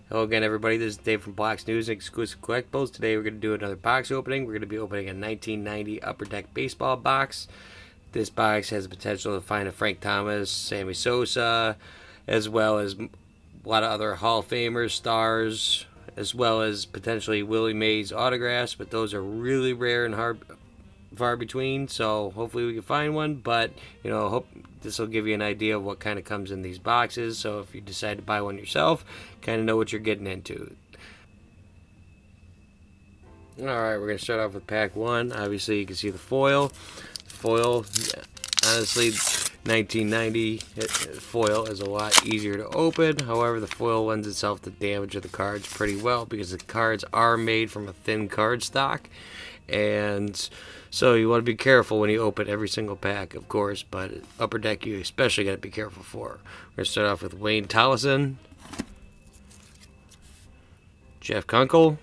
Hello again, everybody. This is Dave from Black's News and Exclusive Collectibles. Today we're going to do another box opening. We're going to be opening a 1990 Upper Deck Baseball box. This box has the potential to find a Frank Thomas, Sammy Sosa, as well as a lot of other Hall of Famers, stars, as well as potentially Willie Mays autographs, but those are really rare and far between, so hopefully we can find one. But hope this will give you an idea of what kind of comes in these boxes, so if you decide to buy one yourself, kind of know what you're getting into. Alright, we're going to start off with pack 1. Obviously you can see the foil. Honestly, 1990 foil is a lot easier to open. However, the foil lends itself to damage of the cards pretty well because the cards are made from a thin card stock, and so you want to be careful when you open every single pack, of course, but Upper Deck you especially got to be careful for. We're going to start off with Wayne Tolleson, Jeff Kunkel,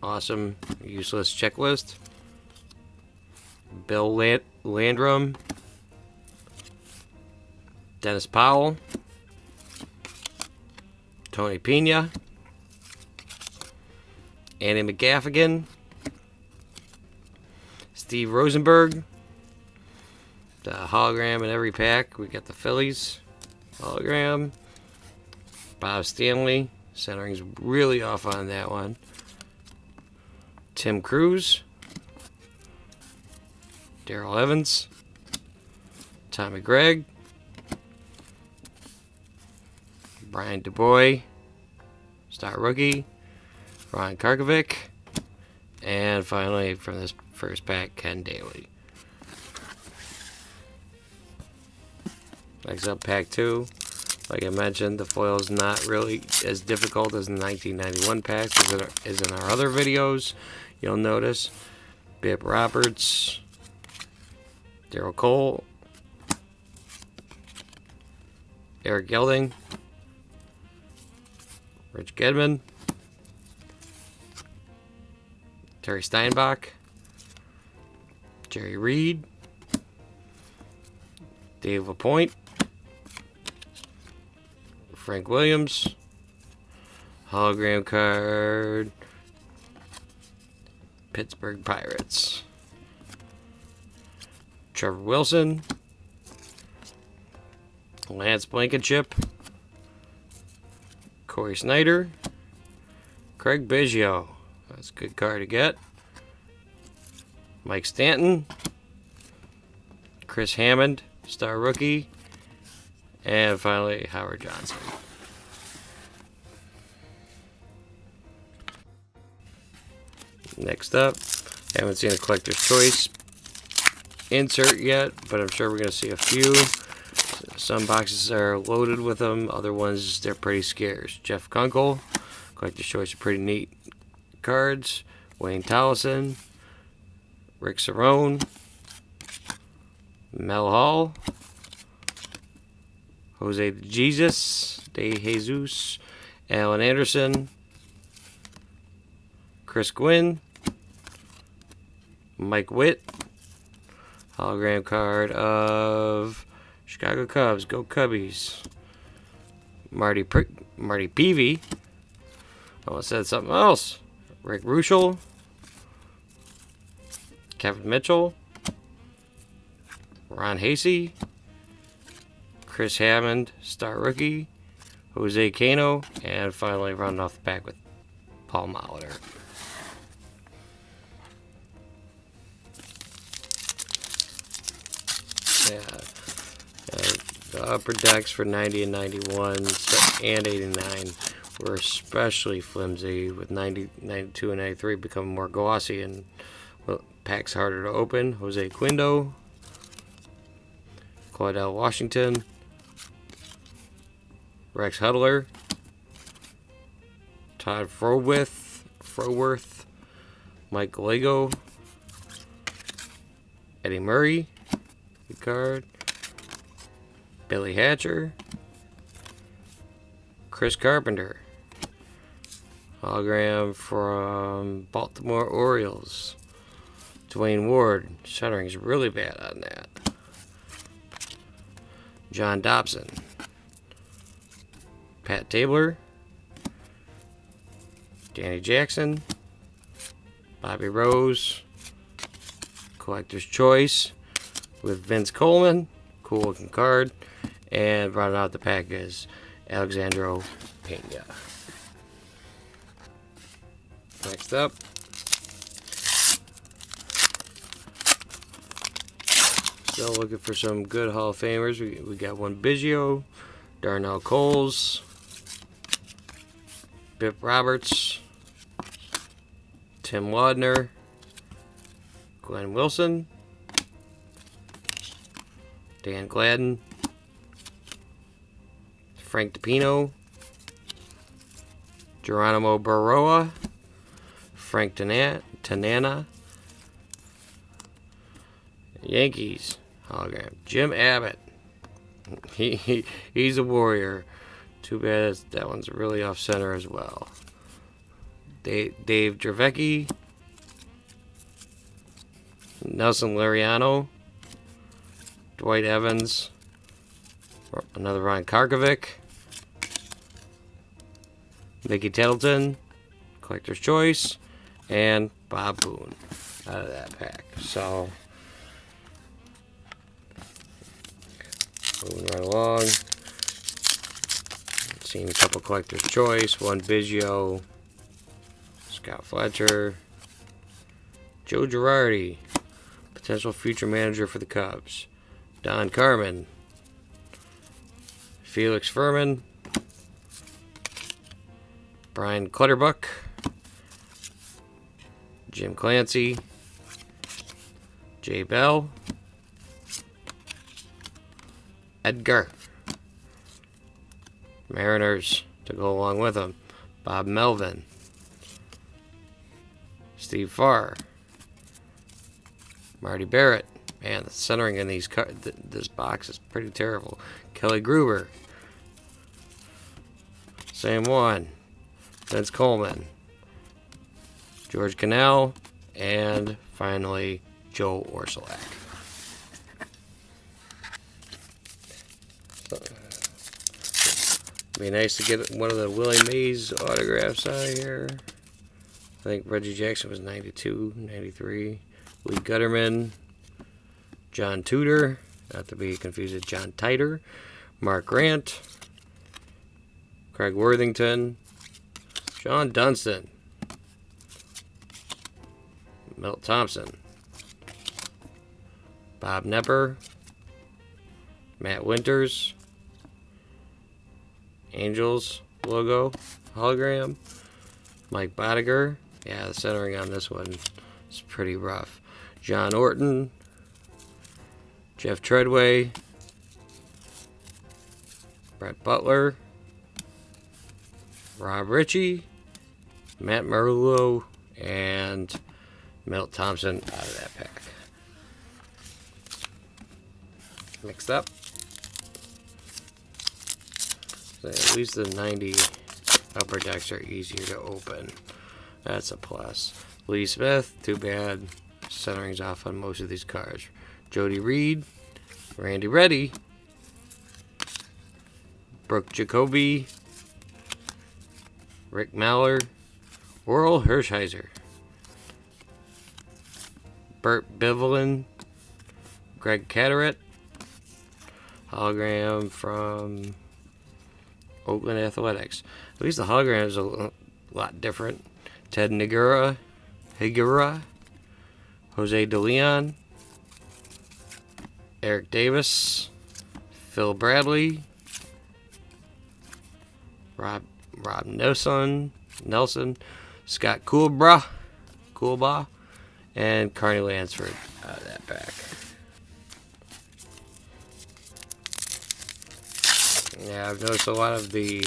awesome useless checklist, Bill Landrum, Dennis Powell, Tony Pena, Andy McGaffigan, Steve Rosenberg, the hologram in every pack. We got the Phillies hologram, Bob Stanley, centering's really off on that one, Tim Cruz, Darrell Evans, Tommy Gregg, Brian DuBois, star rookie, Ron Karkovic, and finally from this first pack, Ken Daly. Next up, pack 2. Like I mentioned, the foil is not really as difficult as the 1991 pack as in our other videos. You'll notice Bip Roberts, Darryl Cole, Eric Gelding, Rich Gedman, Terry Steinbach, Jerry Reed, Dave LaPointe, Frank Williams, hologram card, Pittsburgh Pirates, Trevor Wilson, Lance Blankenship, Corey Snyder, Craig Biggio, that's a good card to get, Mike Stanton, Chris Hammond, star rookie, and finally Howard Johnson. Next up, haven't seen a collector's choice insert yet, but I'm sure we're going to see a few. Some boxes are loaded with them, other ones they're pretty scarce. Jeff Kunkel, collector's choice are pretty neat cards. Wayne Tolleson, Rick Cerone, Mel Hall, Jose De Jesus, Alan Anderson, Chris Gwynn, Mike Witt, hologram card of Chicago Cubs, go Cubbies, Marty Peavy, I almost said something else, Rick Ruschel, Kevin Mitchell, Ron Hasey, Chris Hammond, star rookie, Jose Cano, and finally running off the back with Paul Molitor. The upper decks for 90 and 91 and 89 were especially flimsy, with 90, 92, and 93 becoming more glossy and packs harder to open. Jose Quindo, Claudell Washington, Rex Hudler, Todd Froworth, Mike Gallego, Eddie Murray, good card, Billy Hatcher, Chris Carpenter, hologram from Baltimore Orioles, Dwayne Ward, shuttering's really bad on that, John Dobson, Pat Tabler, Danny Jackson, Bobby Rose, Collector's Choice with Vince Coleman, cool looking card, and rounding out the pack is Alexandro Pena. Next up, still looking for some good Hall of Famers. We got one Biggio, Darnell Coles, Bip Roberts, Tim Wadner, Glenn Wilson, Dan Gladden, Frank DiPino, Geronimo Barroa, Frank Tanana, Yankees hologram, Jim Abbott. He's a warrior. Too bad that one's really off center as well. Dave Dravecki, Nelson Liriano, Dwight Evans, another Ron Karkovic, Mickey Tettleton, Collector's Choice, and Bob Boone out of that pack. So, moving right along. Seen a couple Collector's Choice, one Biggio, Scott Fletcher, Joe Girardi, potential future manager for the Cubs, Don Carmen, Felix Furman, Brian Clutterbuck, Jim Clancy, Jay Bell, Edgar, Mariners to go along with him, Bob Melvin, Steve Farr, Marty Barrett. Man, the centering in this box is pretty terrible. Kelly Gruber, same one, Vince Coleman, George Cannell, and finally Joe Orsulak. Be nice to get one of the Willie Mays autographs out of here. I think Reggie Jackson was 92, 93. Lee Gutterman, John Tudor, not to be confused with John Titer, Mark Grant, Craig Worthington, John Dunston, Milt Thompson, Bob Nepper, Matt Winters, Angels logo, hologram, Mike Bodiger. Yeah, the centering on this one is pretty rough. John Orton, Jeff Treadway, Brett Butler, Rob Ritchie, Matt Merlo, and Milt Thompson out of that pack. Next up, so at least the 90 upper decks are easier to open. That's a plus. Lee Smith, too bad. Centering's off on most of these cards. Jody Reed, Randy Reddy, Brooke Jacoby, Rick Mallard, Oral Hershiser, Bert Bivelin, Greg Cataract, hologram from Oakland Athletics. At least the hologram is a lot different. Ted Higuera, Jose De Leon, Eric Davis, Phil Bradley, Rob Nelson, Scott Coolbaugh, and Carney Lansford out of that pack. Yeah, I've noticed a lot of the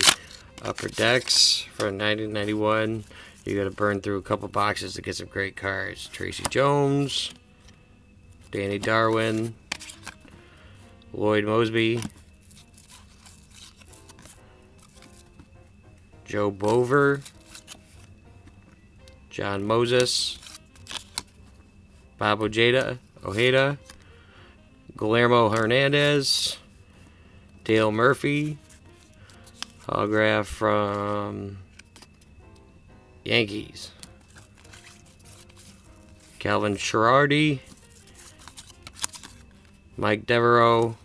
upper decks for 1991. You got to burn through a couple boxes to get some great cards. Tracy Jones, Danny Darwin, Lloyd Mosby, Joe Bover, John Moses, Bob Ojeda, Guillermo Hernandez, Dale Murphy, Holograph from Yankees. Calvin Girardi. Mike Devereaux.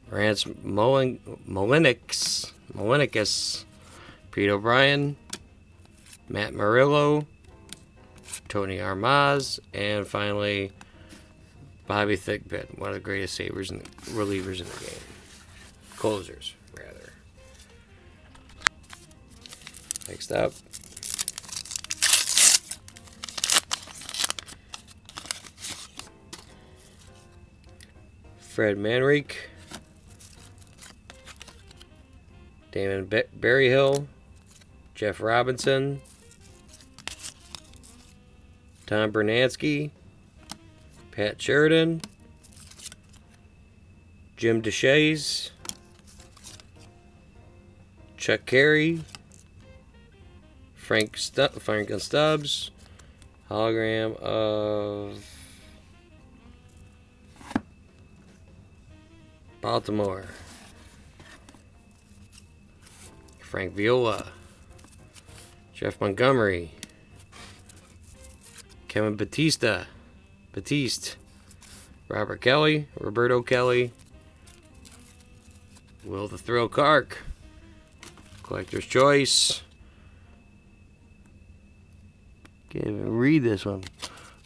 Rance Molinicus. Pete O'Brien. Matt Murillo. Tony Armaz. And finally, Bobby Thickbit, one of the greatest savers and relievers in the game. Closers, rather. Next up. Fred Manrique. Damon Berryhill. Jeff Robinson. Tom Bernansky. Pat Sheridan. Jim DeShays. Chuck Carey. Frank and Stubbs. Hologram of Baltimore. Frank Viola. Jeff Montgomery. Kevin Batiste. Robert Kelly. Roberto Kelly. Will the Thrill Clark. Collector's Choice. Can't even read this one.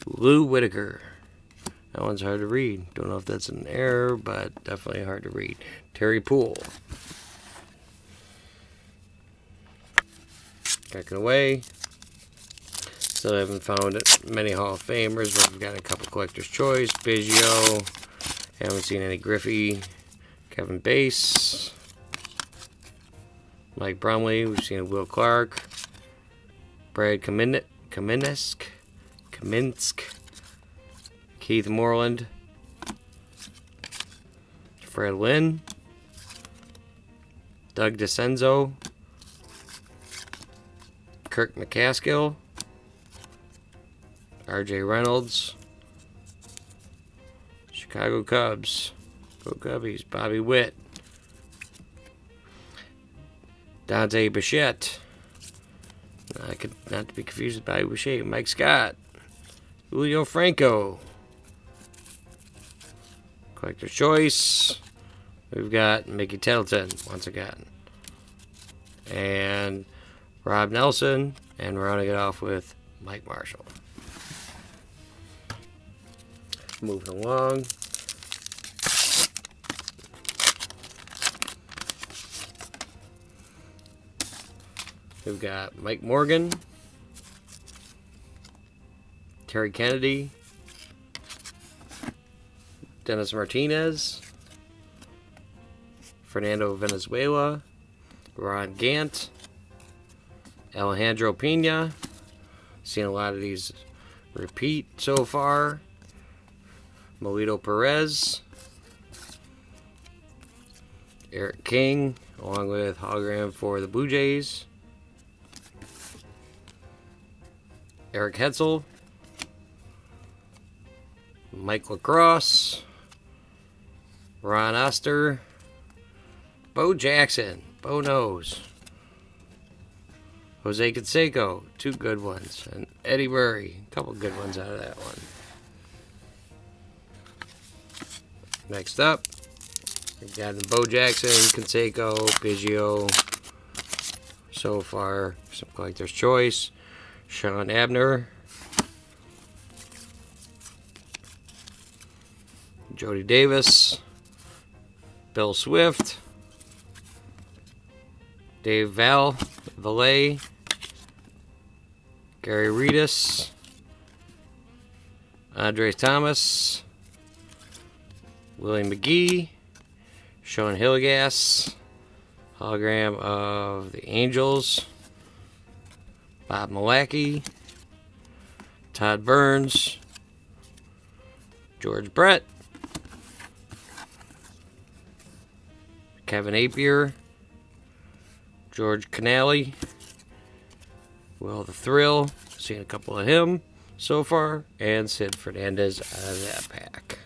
Lou Whitaker. That one's hard to read. Don't know if that's an error, but definitely hard to read. Terry Poole. Packing away. Still haven't found many Hall of Famers, but we've got a couple Collector's Choice. Biggio. Haven't seen any Griffey. Kevin Bass. Mike Brumley. We've seen Will Clark. Brad Kaminsk. Keith Moreland. Fred Lynn. Doug DeCenzo. Kirk McCaskill. R.J. Reynolds. Chicago Cubs. Go Cubbies. Bobby Witt. Dante Bichette. Not to be confused with Bobby Bichette. Mike Scott. Julio Franco. Collector's Choice. We've got Mickey Tettleton once again. And Rob Nelson. And we're going to get off with Mike Marshall. Moving along. We've got Mike Morgan. Terry Kennedy. Dennis Martinez. Fernando Venezuela. Ron Gant. Alejandro Pena. Seen a lot of these repeat so far. Melito Perez. Eric King, along with hologram for the Blue Jays. Eric Hetzel. Mike Lacrosse. Ron Oster. Bo Jackson. Bo knows. Jose Canseco. 2 good ones. And Eddie Murray. A couple good ones out of that one. Next up, we've got Bo Jackson, Canseco, Biggio. So far, some Collector's Choice. Sean Abner. Jody Davis. Bill Swift. Dave Valet. Gary Redus. Andres Thomas. Willie McGee. Sean Hilligas. Hologram of the Angels. Bob Malacky. Todd Burns. George Brett. Kevin Apier. George Canale. Will the Thrill. Seen a couple of him so far. And Sid Fernandez out of that pack.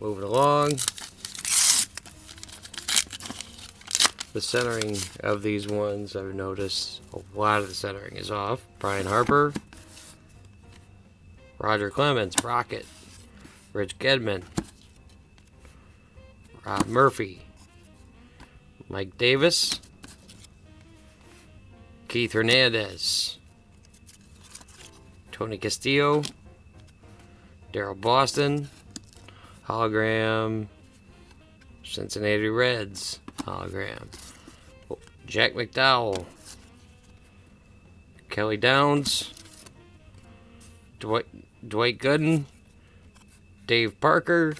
Moving along. The centering of these ones, I've noticed a lot of the centering is off. Brian Harper, Roger Clemens, Rocket, Rich Gedman, Rob Murphy, Mike Davis, Keith Hernandez, Tony Castillo, Daryl Boston, hologram, Cincinnati Reds, hologram, Jack McDowell, Kelly Downs, Dwight Gooden, Dave Parker,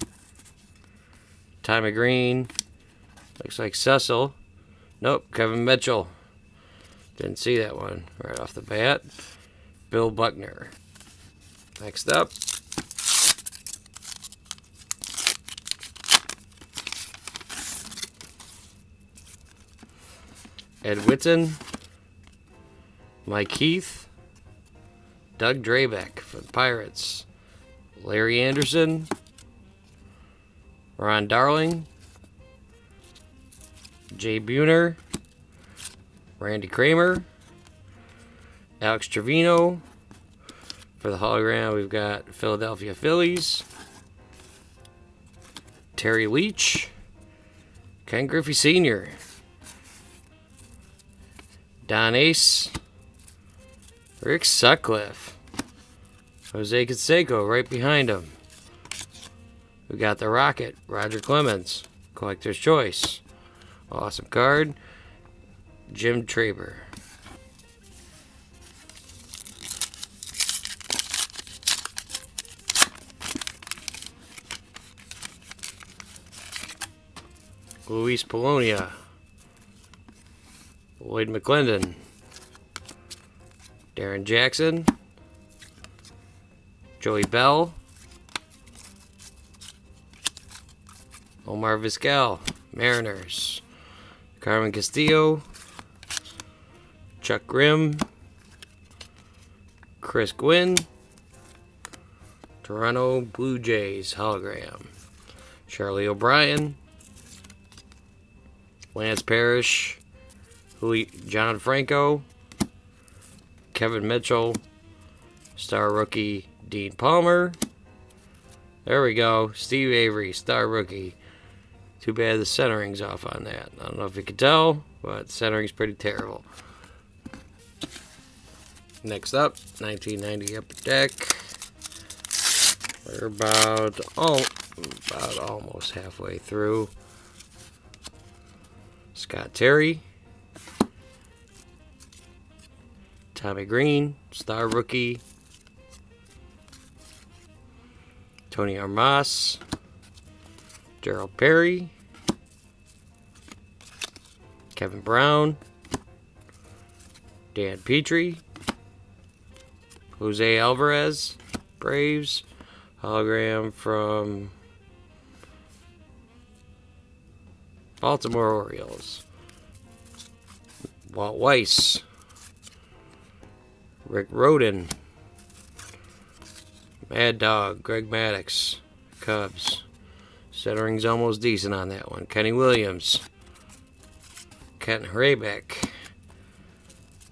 Tommy Green, looks like Cecil, nope, Kevin Mitchell, didn't see that one right off the bat, Bill Buckner. Next up, Ed Whitten, Mike Heath, Doug Drabeck for the Pirates, Larry Anderson, Ron Darling, Jay Buhner, Randy Kramer, Alex Trevino. For the hologram, we've got Philadelphia Phillies, Terry Leach, Ken Griffey Sr., Don Ace, Rick Sutcliffe, Jose Canseco right behind him. We got the Rocket, Roger Clemens, Collector's Choice. Awesome card, Jim Traber. Luis Polonia, Lloyd McClendon, Darren Jackson, Joey Bell, Omar Vizquel, Mariners, Carmen Castillo, Chuck Grimm, Chris Gwynn, Toronto Blue Jays hologram, Charlie O'Brien, Lance Parrish, John Franco, Kevin Mitchell, star rookie Dean Palmer. There we go, Steve Avery, star rookie. Too bad the centering's off on that. I don't know if you can tell, but centering's pretty terrible. Next up, 1990 Upper Deck. We're about almost halfway through. Scott Terry, Tommy Green, star rookie, Tony Armas, Gerald Perry, Kevin Brown, Dan Petrie, Jose Alvarez, Braves, hologram from Baltimore Orioles, Walt Weiss, Rick Rhoden, Mad Dog, Greg Maddux, Cubs. Centering's almost decent on that one. Kenny Williams, Kent Hrabeck,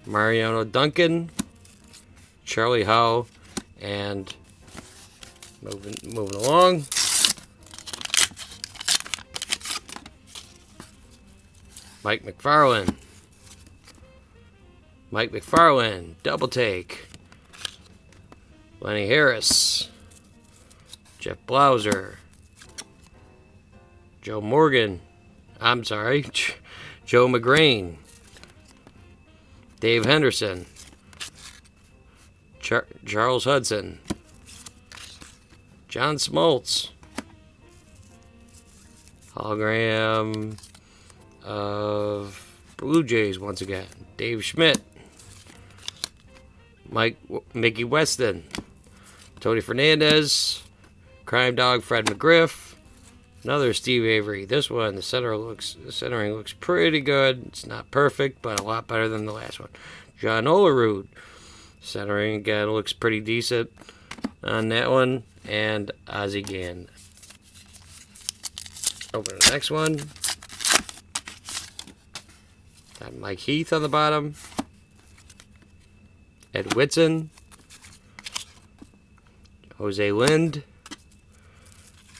Mariano Duncan, Charlie Howe, and moving along, Mike McFarland, Double Take, Lenny Harris, Jeff Blauser, Joe McGrain, Dave Henderson, Charles Hudson, John Smoltz, hologram of Blue Jays once again, Dave Schmidt, Mickey Weston, Tony Fernandez, Crime Dog Fred McGriff, another Steve Avery. This one, the centering looks pretty good. It's not perfect, but a lot better than the last one. John Olerud, centering again looks pretty decent on that one, and Ozzie Gann. Open the next one. Got Mike Heath on the bottom. Ed Whitson. Jose Lind.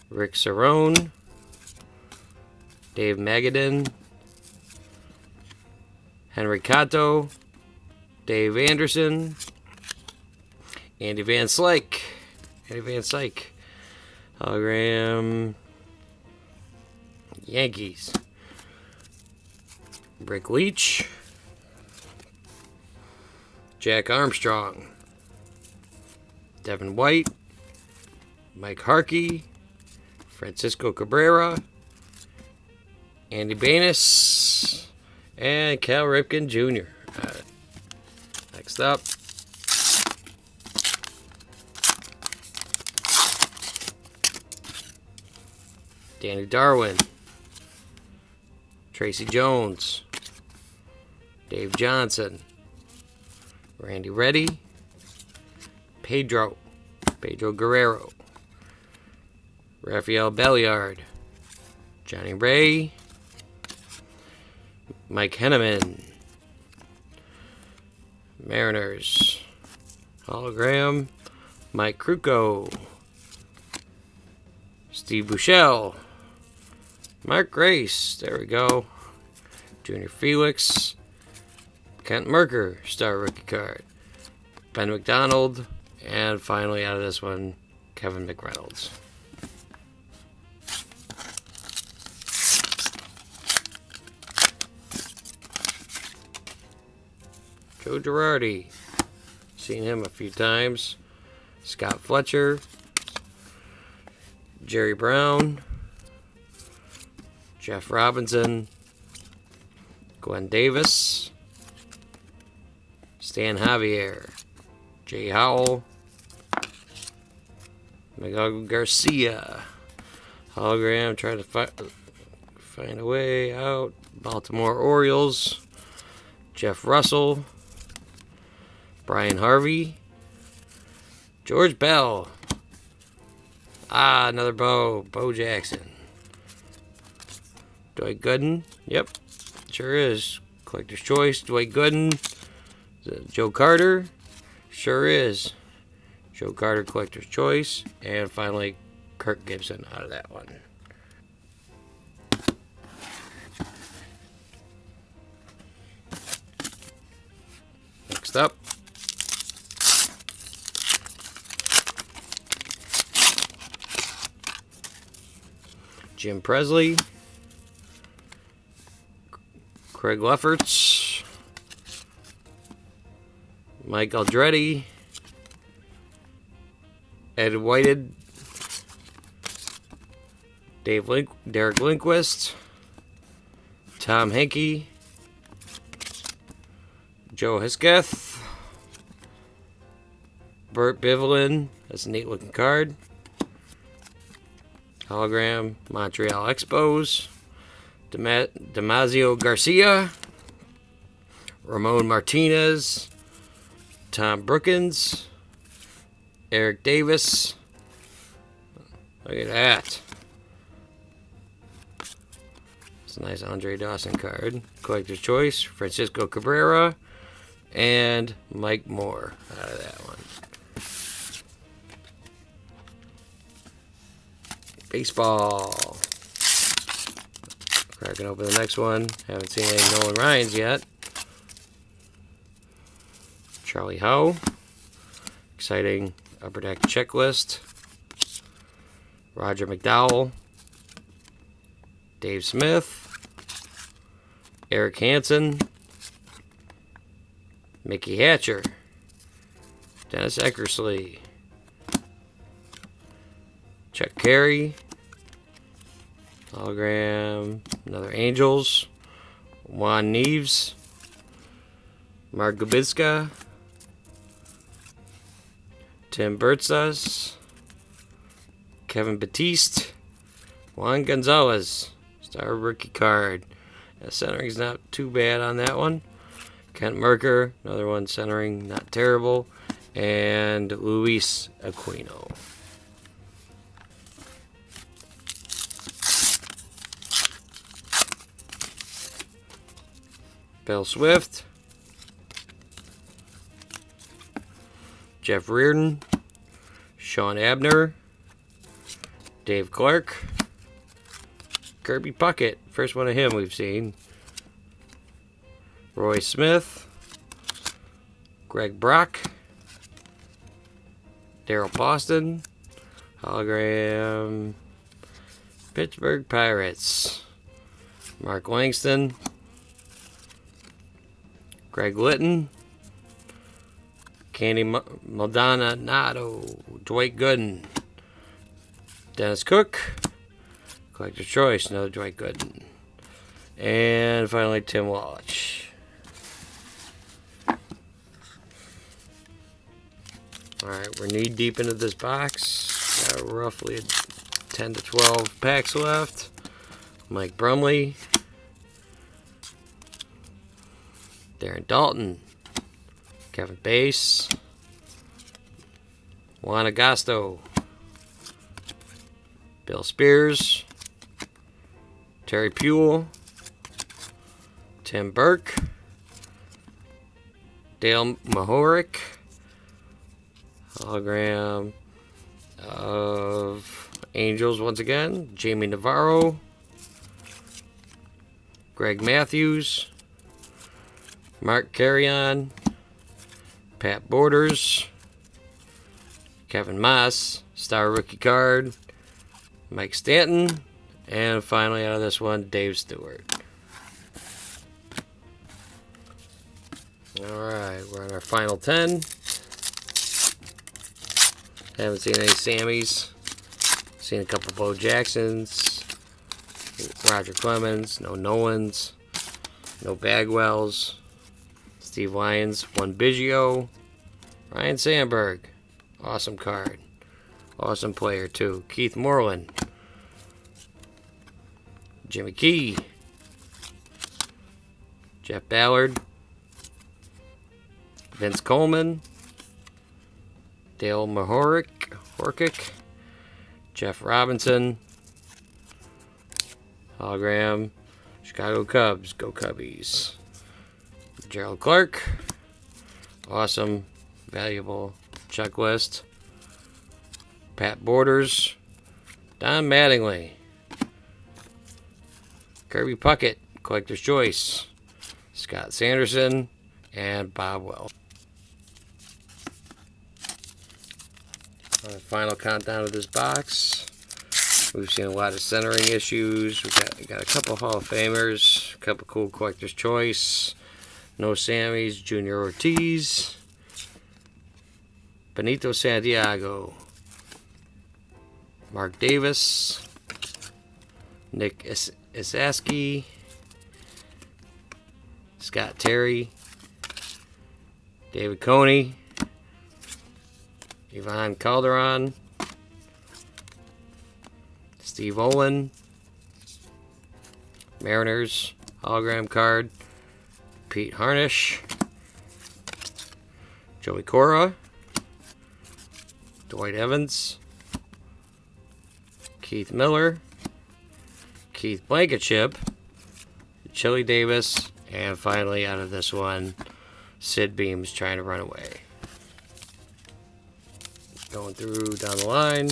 Rick Cerrone. Dave Magadan. Henry Cotto. Dave Anderson. Andy Van Slyke. Hologram. Yankees. Brick Leach. Jack Armstrong. Devin White. Mike Harkey. Francisco Cabrera. Andy Banis. And Cal Ripken Jr. Next up. Danny Darwin. Tracy Jones. Dave Johnson. Randy Reddy. Pedro Guerrero. Rafael Belliard. Johnny Ray. Mike Henneman. Mariners. Hologram. Mike Kruko. Steve Buechele. Mark Grace. There we go. Junior Felix. Kent Merker. Star rookie card. Ben McDonald. And finally out of this one, Kevin McReynolds. Joe Girardi. Seen him a few times. Scott Fletcher. Jerry Brown. Jeff Robinson. Glenn Davis. Stan Javier. Jay Howell. Miguel Garcia. Hologram trying to find a way out. Baltimore Orioles. Jeff Russell. Brian Harvey. George Bell. Another Bo. Bo Jackson. Dwight Gooden. Yep, sure is. Collector's Choice. Dwight Gooden. Is it Joe Carter? Sure is. Joe Carter Collector's Choice. And finally, Kirk Gibson out of that one. Next up. Jim Presley. Craig Lefferts. Mike Aldretti. Ed Whited. Derek Lindquist. Tom Henke. Joe Hisketh. Burt Bivelin. That's a neat looking card. Hologram. Montreal Expos. Damasio Garcia. Ramon Martinez. Tom Brookins. Eric Davis. Look at that. It's a nice Andre Dawson card. Collector's Choice. Francisco Cabrera. And Mike Moore out of that one. Baseball. Cracking open the next one. Haven't seen any Nolan Ryans yet. Charlie Howe. Exciting Upper Deck checklist. Roger McDowell. Dave Smith. Eric Hansen. Mickey Hatcher. Dennis Eckersley. Chuck Carey. Hologram. Another Angels. Juan Neves. Mark Gubicka. Tim Bertzas. Kevin Batiste. Juan Gonzalez. Star rookie card. The centering's not too bad on that one. Kent Merker. Another one centering not terrible. And Luis Aquino. Bill Swift, Jeff Reardon, Sean Abner, Dave Clark, Kirby Puckett, first one of him we've seen, Roy Smith, Greg Brock, Daryl Boston, hologram, Pittsburgh Pirates, Mark Langston, Greg Litton, Candy Maldonado, Dwight Gooden, Dennis Cook, Collector's Choice, another Dwight Gooden, and finally Tim Walsh. Alright, we're knee deep into this box. Got roughly 10 to 12 packs left. Mike Brumley, Darren Dalton, Kevin Bass, Juan Agasto, Bill Spears, Terry Puel, Tim Burke, Dale Mahorick, hologram of Angels once again, Jamie Navarro, Greg Matthews, Mark Carrion, Pat Borders, Kevin Moss, star rookie card, Mike Stanton, and finally out of this one, Dave Stewart. Alright, we're on our final 10. Haven't seen any Sammys. Seen a couple Bo Jacksons, Roger Clemens, no Nolans, no Bagwells, Steve Lyons, one Biggio, Ryan Sandberg, awesome card, awesome player too, Keith Moreland, Jimmy Key, Jeff Ballard, Vince Coleman, Dale Mahorick, Jeff Robinson, hologram, Chicago Cubs, go Cubbies, Gerald Clark, awesome, valuable checklist, Pat Borders, Don Mattingly, Kirby Puckett, Collector's Choice, Scott Sanderson, and Bob Wells. The final countdown of this box. We've seen a lot of centering issues. We got a couple Hall of Famers, a couple cool Collector's Choice, no Sammys, Junior Ortiz, Benito Santiago, Mark Davis, Nick Isaski, Scott Terry, David Coney, Ivan Calderon, Steve Olin, Mariners, hologram card, Pete Harnish, Joey Cora, Dwight Evans, Keith Miller, Keith Blankenship, Chili Davis, and finally out of this one, Sid Beams trying to run away. Going through down the line.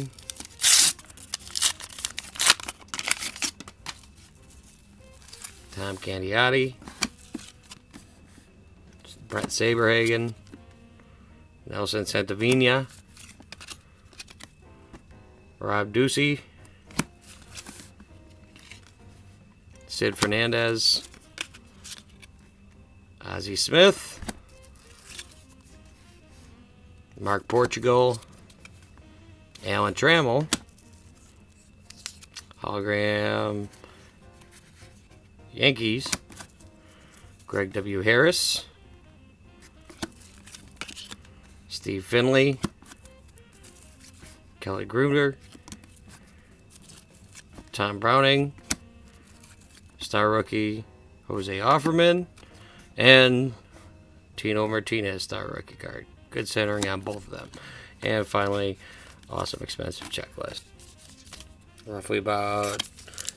Tom Candiotti, Brent Saberhagen, Nelson Santavina, Rob Ducey, Sid Fernandez, Ozzie Smith, Mark Portugal, Alan Trammell, hologram Yankees, Greg W. Harris, Steve Finley, Kelly Gruder, Tom Browning, star rookie Jose Offerman, and Tino Martinez, star rookie card. Good centering on both of them. And finally, awesome expensive checklist. Roughly about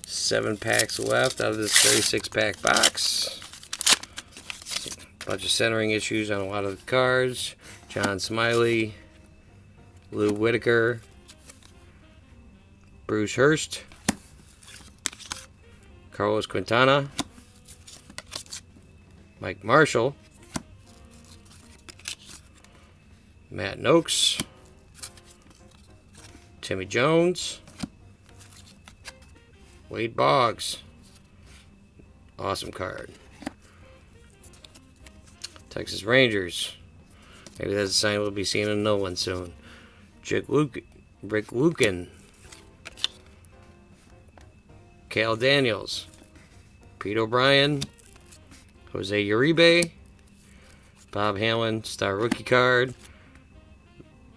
7 packs left out of this 36 pack box. Bunch of centering issues on a lot of the cards. John Smiley, Lou Whitaker, Bruce Hurst, Carlos Quintana, Mike Marshall, Matt Noakes, Timmy Jones, Wade Boggs. Awesome card. Texas Rangers. Maybe that's a sign we'll be seeing a Nolan soon. Rick Lucan. Cal Daniels. Pete O'Brien. Jose Uribe. Bob Hamlin, star rookie card.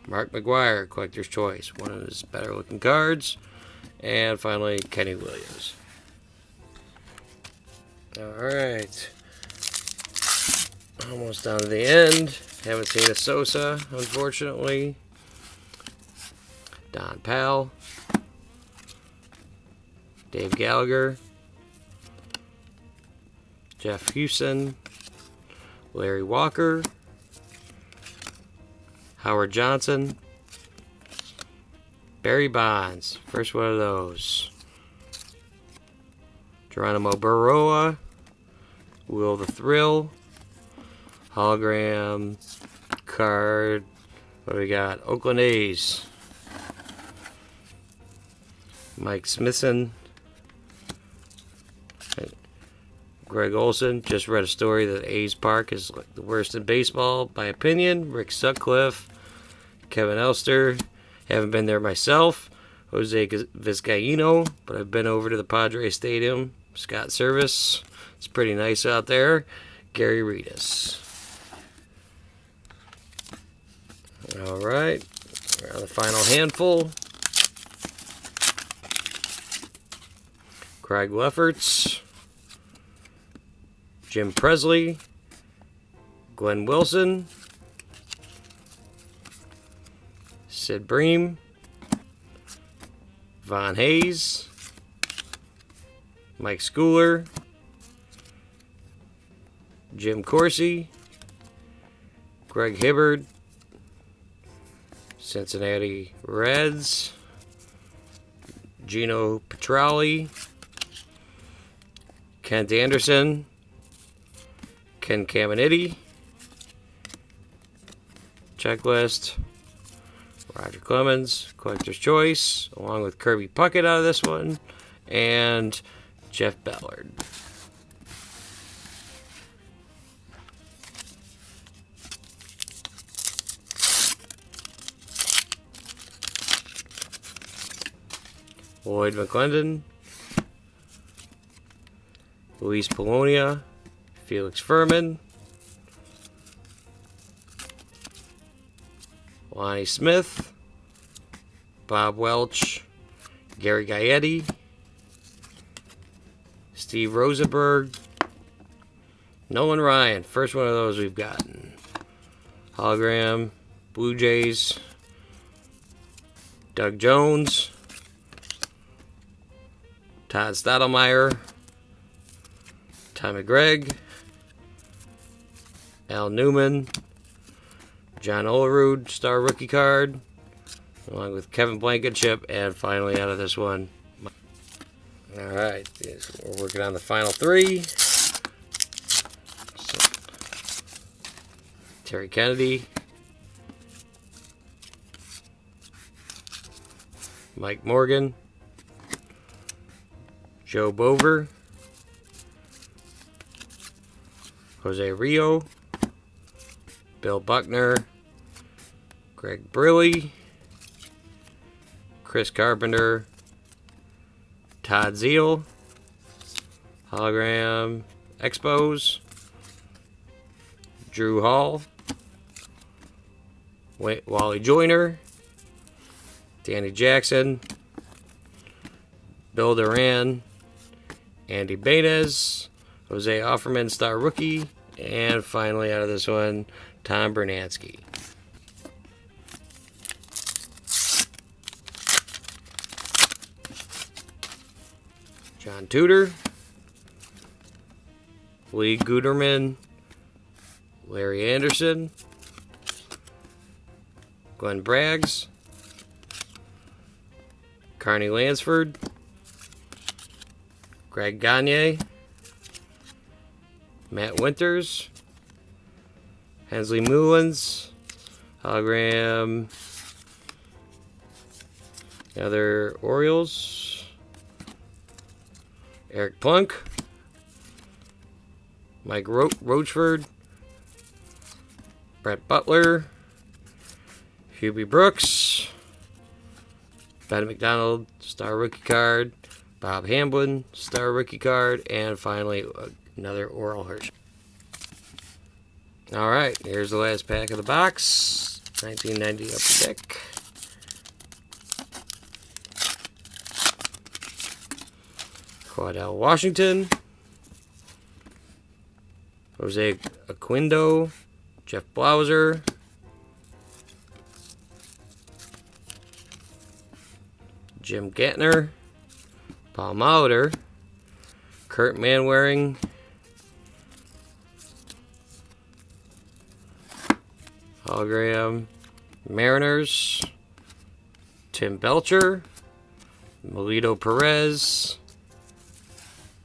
Mark McGuire, collector's choice. One of his better looking cards. And finally, Kenny Williams. Alright. Almost down to the end. Haven't seen a Sosa, unfortunately. Don Powell. Dave Gallagher. Jeff Houston. Larry Walker. Howard Johnson. Barry Bonds. First one of those. Geronimo Barroa. Will the Thrill. Hologram card. What do we got? Oakland A's. Mike Smithson. Greg Olson. Just read a story that A's Park is like the worst in baseball, my opinion. Rick Sutcliffe. Kevin Elster. Haven't been there myself. Jose Vizcaíno. But I've been over to the Padres Stadium. Scott Service. It's pretty nice out there. Gary Reedus. Alright. We're on the final handful. Craig Lefferts. Jim Presley. Glenn Wilson. Sid Bream. Von Hayes. Mike Schooler. Jim Corsi. Greg Hibbard. Cincinnati Reds. Gino Petrali. Kent Anderson. Ken Caminiti. Checklist. Roger Clemens, Collector's Choice, along with Kirby Puckett out of this one, and Jeff Ballard. Lloyd McClendon, Luis Polonia, Felix Furman, Lonnie Smith, Bob Welch, Gary Gaetti, Steve Rosenberg, Nolan Ryan. First one of those we've gotten. Hologram, Blue Jays, Doug Jones, Todd Stottlemyre, Tommy Gregg, Al Newman, John Olerud, star rookie card, along with Kevin Blankenship, and finally out of this one. Alright, we're working on the final three. Terry Kennedy, Mike Morgan, Joe Bover, Jose Rio, Bill Buckner, Greg Briley, Chris Carpenter, Todd Zeal, Hologram Expos, Drew Hall, Wally Joyner, Danny Jackson, Bill Duran, Andy Bainez, Jose Offerman, star rookie, and finally out of this one, Tom Bernansky. John Tudor, Lee Guterman, Larry Anderson, Glenn Braggs, Carney Lansford, Greg Gagne, Matt Winters, Hensley Mullins, hologram, other Orioles, Eric Plunk, Mike Roachford, Brett Butler, Hubie Brooks, Ben McDonald, star rookie card, Bob Hamblin, star rookie card, and finally another Oral Hirsch. Alright, here's the last pack of the box. 1990 Upper Deck. Cordell Washington, Jose Aquindo, Jeff Blauser, Jim Gantner, Paul Molitor, Kurt Manwaring, hologram, Mariners, Tim Belcher, Melito Perez,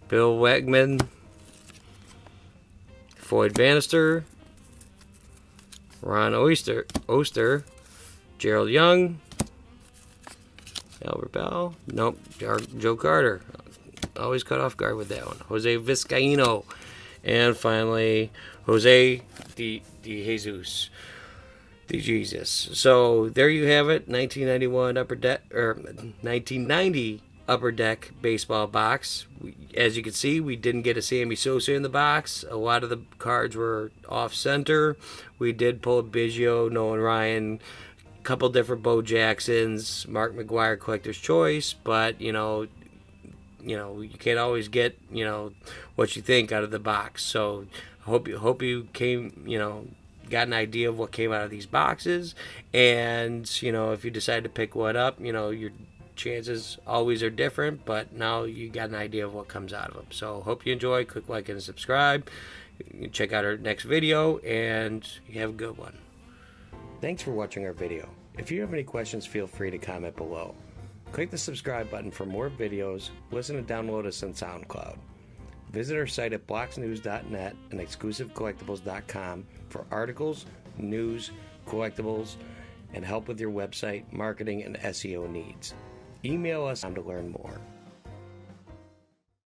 Bill Wegman, Floyd Bannister, Ron Oster, Gerald Young, Albert Bell, nope, Joe Carter. Always caught off guard with that one. Jose Vizcaino, and finally Jose De Jesus. So there you have it, 1991 Upper Deck, or 1990 Upper Deck baseball box. As you can see, we didn't get a Sammy Sosa in the box. A lot of the cards were off center. We did pull a Biggio, Nolan Ryan, a couple different Bo Jacksons, Mark McGwire Collector's Choice, but you you can't always get what you think out of the box. So I hope you came got an idea of what came out of these boxes, and if you decide to pick one up, your chances always are different, but now you got an idea of what comes out of them. So hope you enjoy. Click like and subscribe. Check out our next video, and you have a good one. Thanks for watching our video. If you have any questions, feel free to comment below. Click the subscribe button for more videos. Listen and download us on SoundCloud. Visit our site at blocksnews.net and exclusivecollectibles.com for articles, news, collectibles, and help with your website, marketing, and SEO needs. Email us to learn more.